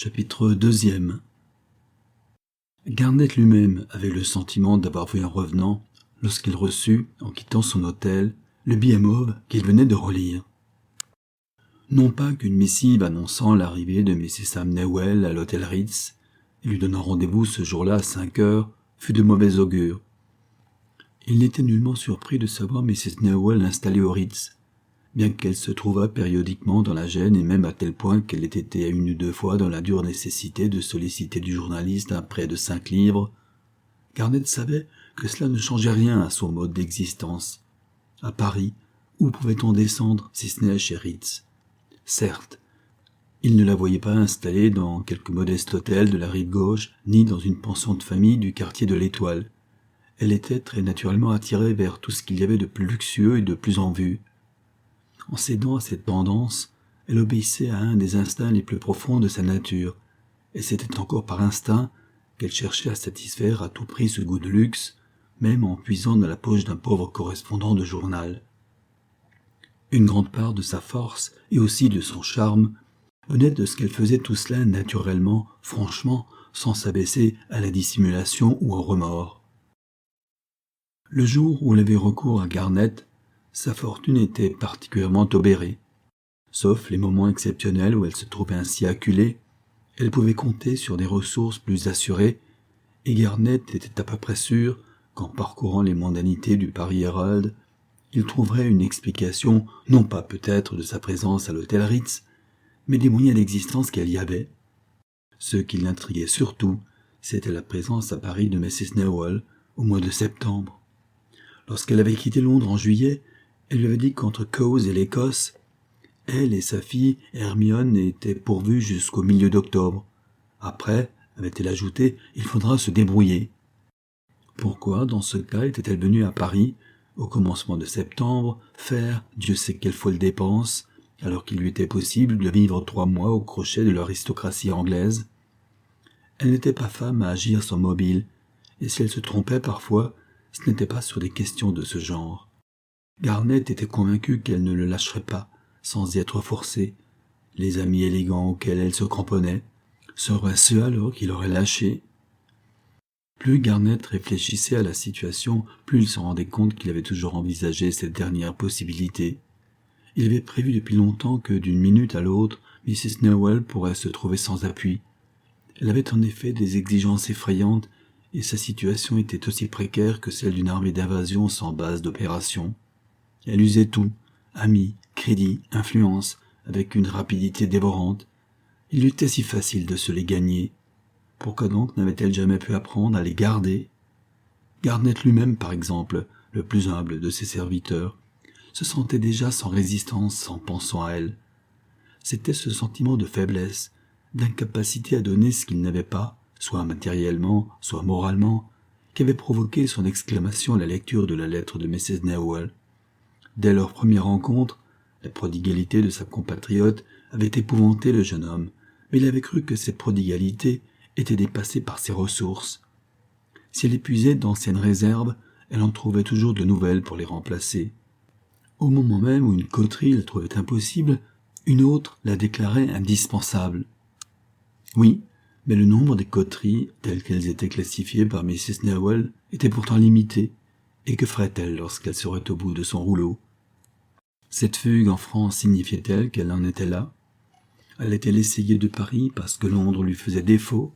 Chapitre 2. Garnett lui-même avait le sentiment d'avoir vu un revenant lorsqu'il reçut, en quittant son hôtel, le billet mauve qu'il venait de relire. Non pas qu'une missive annonçant l'arrivée de Mrs. Sam Newell à l'hôtel Ritz et lui donnant rendez-vous ce jour-là à 5 heures fût de mauvais augure. Il n'était nullement surpris de savoir Mrs. Newell installée au Ritz, bien qu'elle se trouvât périodiquement dans la gêne et même à tel point qu'elle ait été 1 ou 2 fois dans la dure nécessité de solliciter du journaliste un prêt de 5 livres, Garnett savait que cela ne changeait rien à son mode d'existence. À Paris, où pouvait-on descendre si ce n'est chez Ritz? Certes, il ne la voyait pas installée dans quelque modeste hôtel de la rive gauche, ni dans une pension de famille du quartier de l'Étoile. Elle était très naturellement attirée vers tout ce qu'il y avait de plus luxueux et de plus en vue. En cédant à cette tendance, elle obéissait à un des instincts les plus profonds de sa nature, et c'était encore par instinct qu'elle cherchait à satisfaire à tout prix ce goût de luxe, même en puisant dans la poche d'un pauvre correspondant de journal. Une grande part de sa force et aussi de son charme venait de ce qu'elle faisait tout cela naturellement, franchement, sans s'abaisser à la dissimulation ou au remords. Le jour où elle avait recours à Garnett, sa fortune était particulièrement obérée. Sauf les moments exceptionnels où elle se trouvait ainsi acculée, elle pouvait compter sur des ressources plus assurées, et Garnett était à peu près sûr qu'en parcourant les mondanités du Paris Herald, il trouverait une explication, non pas peut-être de sa présence à l'hôtel Ritz, mais des moyens d'existence qu'elle y avait. Ce qui l'intriguait surtout, c'était la présence à Paris de Mrs. Newell au mois de septembre. Lorsqu'elle avait quitté Londres en juillet, elle lui avait dit qu'entre Cowes et l'Écosse, elle et sa fille Hermione étaient pourvues jusqu'au milieu d'octobre. Après, avait-elle ajouté, il faudra se débrouiller. Pourquoi, dans ce cas, était-elle venue à Paris, au commencement de septembre, faire Dieu sait quelle folle dépense, alors qu'il lui était possible de vivre 3 mois au crochet de l'aristocratie anglaise? Elle n'était pas femme à agir sans mobile, et si elle se trompait parfois, ce n'était pas sur des questions de ce genre. Garnett était convaincu qu'elle ne le lâcherait pas, sans y être forcée. Les amis élégants auxquels elle se cramponnait seraient ceux alors qu'il aurait lâchés. Plus Garnett réfléchissait à la situation, plus il se rendait compte qu'il avait toujours envisagé cette dernière possibilité. Il avait prévu depuis longtemps que d'une minute à l'autre, Mrs. Newell pourrait se trouver sans appui. Elle avait en effet des exigences effrayantes, et sa situation était aussi précaire que celle d'une armée d'invasion sans base d'opération. Elle usait tout, amis, crédit, influence, avec une rapidité dévorante. Il lui était si facile de se les gagner. Pourquoi donc n'avait-elle jamais pu apprendre à les garder? Garnett lui-même, par exemple, le plus humble de ses serviteurs, se sentait déjà sans résistance en pensant à elle. C'était ce sentiment de faiblesse, d'incapacité à donner ce qu'il n'avait pas, soit matériellement, soit moralement, qui avait provoqué son exclamation à la lecture de la lettre de Mrs. Newell. Dès leur première rencontre, la prodigalité de sa compatriote avait épouvanté le jeune homme, mais il avait cru que cette prodigalité était dépassée par ses ressources. Si elle épuisait d'anciennes réserves, elle en trouvait toujours de nouvelles pour les remplacer. Au moment même où une coterie la trouvait impossible, une autre la déclarait indispensable. Oui, mais le nombre des coteries, telles qu'elles étaient classifiées par Mrs. Newell, était pourtant limité, et que ferait-elle lorsqu'elle serait au bout de son rouleau? Cette fugue en France signifiait-elle qu'elle en était là? Allait-elle essayer de Paris parce que Londres lui faisait défaut?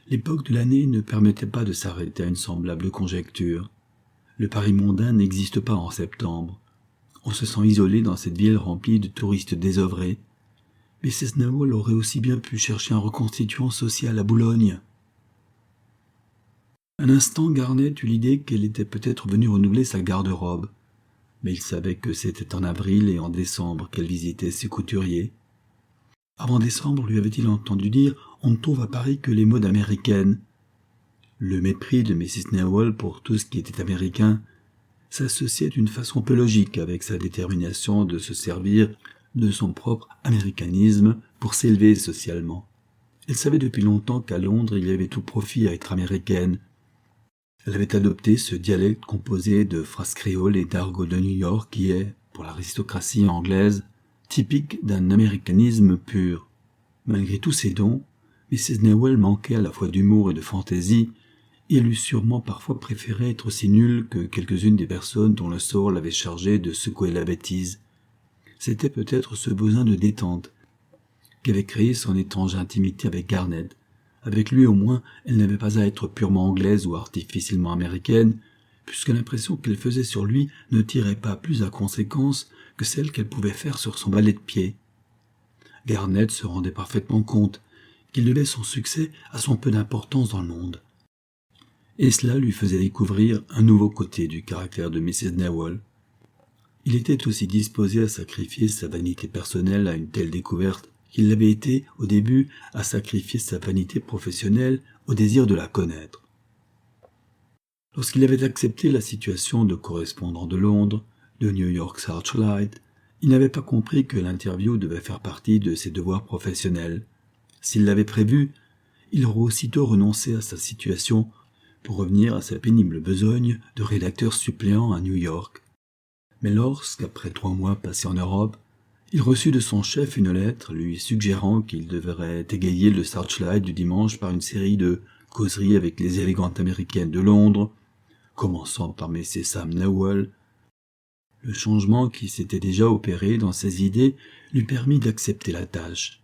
L'époque de l'année ne permettait pas de s'arrêter à une semblable conjecture. Le Paris mondain n'existe pas en septembre. On se sent isolé dans cette ville remplie de touristes désœuvrés. Mrs. Newell aurait aussi bien pu chercher un reconstituant social à Boulogne. Un instant, Garnett eut l'idée qu'elle était peut-être venue renouveler sa garde-robe, mais il savait que c'était en avril et en décembre qu'elle visitait ses couturiers. Avant décembre, lui avait-il entendu dire, on ne trouve à Paris que les modes américaines. Le mépris de Mrs. Newell pour tout ce qui était américain s'associait d'une façon peu logique avec sa détermination de se servir de son propre américanisme pour s'élever socialement. Elle savait depuis longtemps qu'à Londres il y avait tout profit à être américaine. Elle avait adopté ce dialecte composé de phrases créoles et d'argot de New York qui est, pour l'aristocratie anglaise, typique d'un américanisme pur. Malgré tous ses dons, Mrs. Newell manquait à la fois d'humour et de fantaisie, et elle eût sûrement parfois préféré être aussi nulle que quelques-unes des personnes dont le sort l'avait chargée de secouer la bêtise. C'était peut-être ce besoin de détente qu'avait créé son étrange intimité avec Garnett. Avec lui au moins, elle n'avait pas à être purement anglaise ou artificiellement américaine, puisque l'impression qu'elle faisait sur lui ne tirait pas plus à conséquence que celle qu'elle pouvait faire sur son valet de pied. Garnett se rendait parfaitement compte qu'il devait son succès à son peu d'importance dans le monde. Et cela lui faisait découvrir un nouveau côté du caractère de Mrs. Newell. Il était aussi disposé à sacrifier sa vanité personnelle à une telle découverte qu'il l'avait été, au début, à sacrifier sa vanité professionnelle au désir de la connaître. Lorsqu'il avait accepté la situation de correspondant de Londres, de New York Searchlight, il n'avait pas compris que l'interview devait faire partie de ses devoirs professionnels. S'il l'avait prévu, il aurait aussitôt renoncé à sa situation pour revenir à sa pénible besogne de rédacteur suppléant à New York. Mais lorsqu'après 3 mois passés en Europe, il reçut de son chef une lettre lui suggérant qu'il devrait égayer le Searchlight du dimanche par une série de causeries avec les élégantes américaines de Londres, commençant par Mrs. Sam Newell, le changement qui s'était déjà opéré dans ses idées lui permit d'accepter la tâche.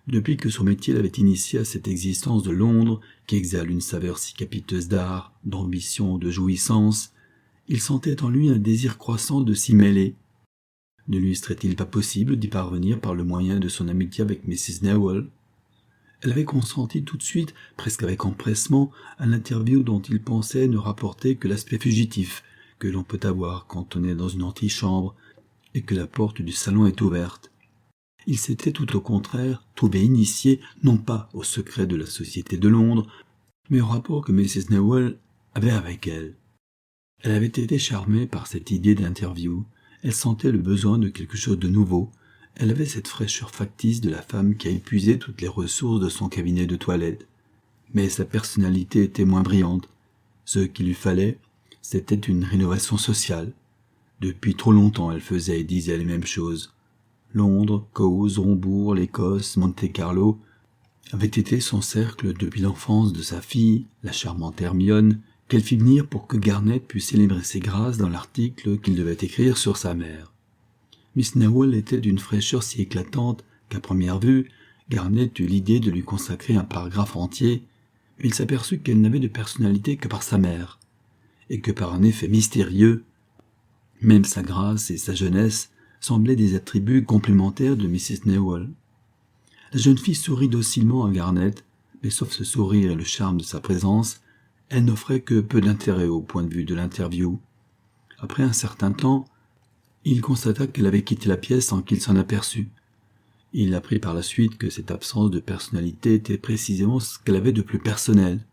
Depuis que son métier l'avait initié à cette existence de Londres qui exhale une saveur si capiteuse d'art, d'ambition, de jouissance, il sentait en lui un désir croissant de s'y mêler. Ne lui serait-il pas possible d'y parvenir par le moyen de son amitié avec Mrs. Newell? Elle avait consenti tout de suite, presque avec empressement, à l'interview dont il pensait ne rapporter que l'aspect fugitif que l'on peut avoir quand on est dans une antichambre et que la porte du salon est ouverte. Il s'était tout au contraire trouvé initié non pas au secret de la société de Londres, mais au rapport que Mrs. Newell avait avec elle. Elle avait été charmée par cette idée d'interview. Elle sentait le besoin de quelque chose de nouveau. Elle avait cette fraîcheur factice de la femme qui a épuisé toutes les ressources de son cabinet de toilette. Mais sa personnalité était moins brillante. Ce qu'il lui fallait, c'était une rénovation sociale. Depuis trop longtemps, elle faisait et disait les mêmes choses. Londres, Cowes, Rombourg, l'Écosse, Monte-Carlo avaient été son cercle depuis l'enfance de sa fille, la charmante Hermione, qu'elle fit venir pour que Garnett pût célébrer ses grâces dans l'article qu'il devait écrire sur sa mère. Miss Newell était d'une fraîcheur si éclatante qu'à première vue, Garnett eut l'idée de lui consacrer un paragraphe entier, mais il s'aperçut qu'elle n'avait de personnalité que par sa mère, et que par un effet mystérieux, même sa grâce et sa jeunesse semblaient des attributs complémentaires de Mrs. Newell. La jeune fille sourit docilement à Garnett, mais sauf ce sourire et le charme de sa présence, elle n'offrait que peu d'intérêt au point de vue de l'interview. Après un certain temps, il constata qu'elle avait quitté la pièce sans qu'il s'en aperçût. Il apprit par la suite que cette absence de personnalité était précisément ce qu'elle avait de plus personnel.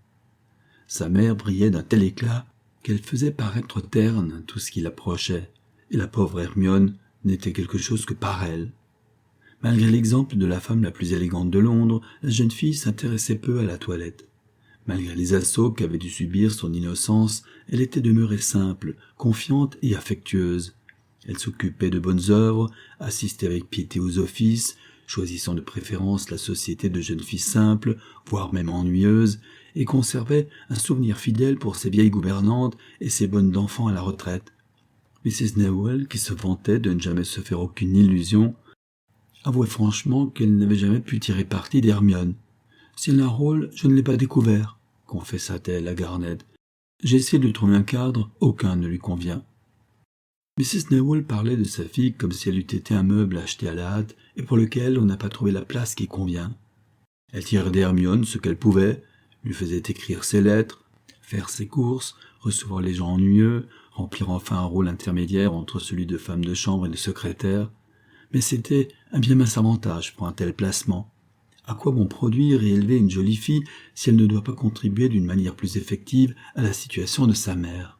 Sa mère brillait d'un tel éclat qu'elle faisait paraître terne tout ce qui l'approchait, et la pauvre Hermione n'était quelque chose que par elle. Malgré l'exemple de la femme la plus élégante de Londres, la jeune fille s'intéressait peu à la toilette. Malgré les assauts qu'avait dû subir son innocence, elle était demeurée simple, confiante et affectueuse. Elle s'occupait de bonnes œuvres, assistait avec piété aux offices, choisissant de préférence la société de jeunes filles simples, voire même ennuyeuses, et conservait un souvenir fidèle pour ses vieilles gouvernantes et ses bonnes d'enfants à la retraite. Mrs. Newell, qui se vantait de ne jamais se faire aucune illusion, avouait franchement qu'elle n'avait jamais pu tirer parti d'Hermione. « Si elle a un rôle, je ne l'ai pas découvert, » confessa-t-elle à Garnett. « J'ai essayé de trouver un cadre, aucun ne lui convient. » Mrs. Newell parlait de sa fille comme si elle eût été un meuble acheté à la hâte et pour lequel on n'a pas trouvé la place qui convient. Elle tirait d'Hermione ce qu'elle pouvait, lui faisait écrire ses lettres, faire ses courses, recevoir les gens ennuyeux, remplir enfin un rôle intermédiaire entre celui de femme de chambre et de secrétaire. Mais c'était un bien mince avantage pour un tel placement. À quoi bon produire et élever une jolie fille si elle ne doit pas contribuer d'une manière plus effective à la situation de sa mère?